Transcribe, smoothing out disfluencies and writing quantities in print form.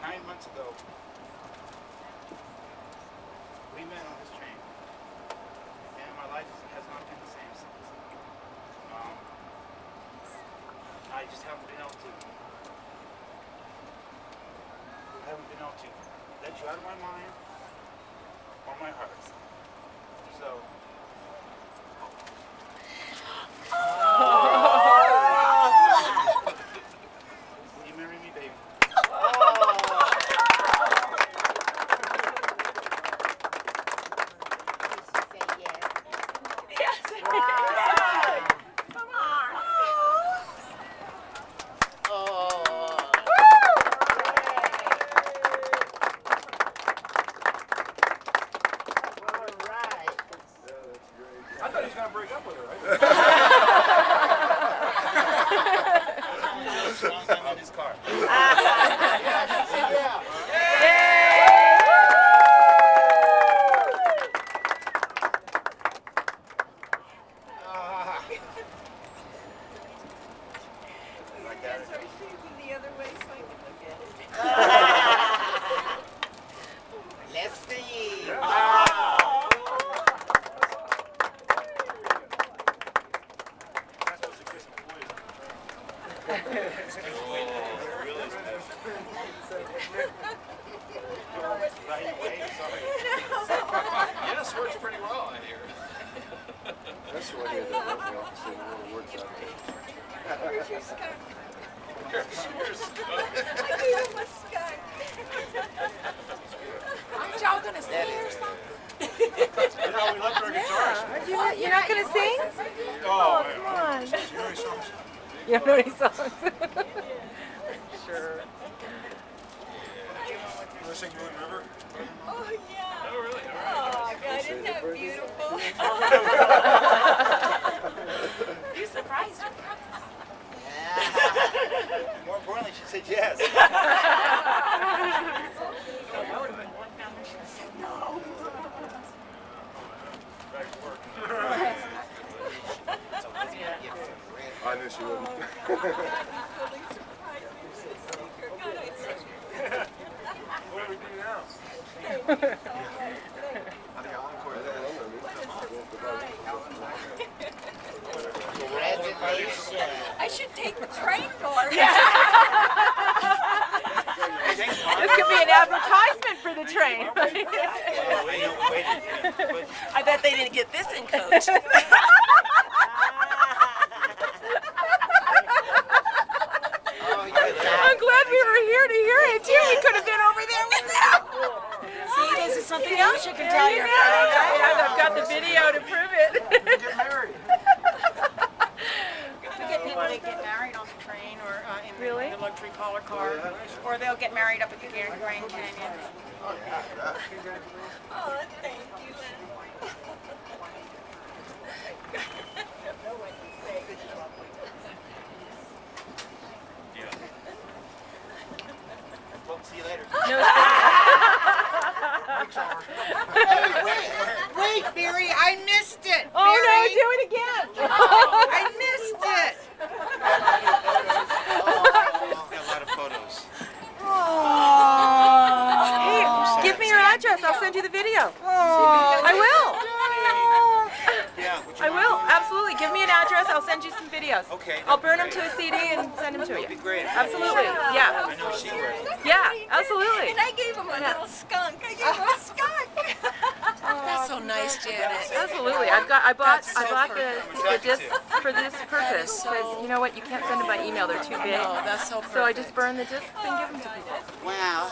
9 months ago, we met on this train, and my life has not been the same since. I just haven't been able to let you out of my mind or my heart. So. Will you marry me, baby? I thought he was going to break up with her, right? I'm in his car. The other way so I can look at it. Let's see. Yes, works pretty well, I hear. That's the one here that won't be able to see the little words out there. Where's your skunk? Here's I gave him a skunk. Aren't y'all gonna sing or something? You know, we left our guitars. You're not gonna sing? Oh, Come on. you know any songs? You don't know any songs? Sure. You want to sing Moon River? Oh, yeah. Oh, really? Oh, God, isn't that beautiful? You surprised her. More importantly, she said yes. Back to work. I knew she wouldn't. What do we do now? I should take the train north. This could be an advertisement for the train. I bet they didn't get this in Coach. I'm glad we were here to hear it too. We could have been over there with them. See, this is something else you can tell your Yeah, friends. I've got the video to prove it. Get married. We get people that get married on the train or in Really? the luxury color car, or they'll get married up at the Grand Canyon. Oh, thank you, Lynn. Well, see you later. Wait, Barry, I missed it. Oh no, Barry. do it again. I missed it. Got a lot of photos. Hey, give me your address. I'll send you the video. I will. Yeah. I will. Absolutely. Give me an address. I'll send you some videos. Okay. I'll burn them to a CD and send them to you. That'd be great. Absolutely. Yeah. I know she would. Yeah. Absolutely. And I gave him a little skunk. I gave him a skunk. That's so nice, Janet. Absolutely. I bought the Thank you, discs for this purpose because you know what? You can't send them by email. They're too big. Oh, that's so perfect. So I just burn the discs and give them to people. Wow.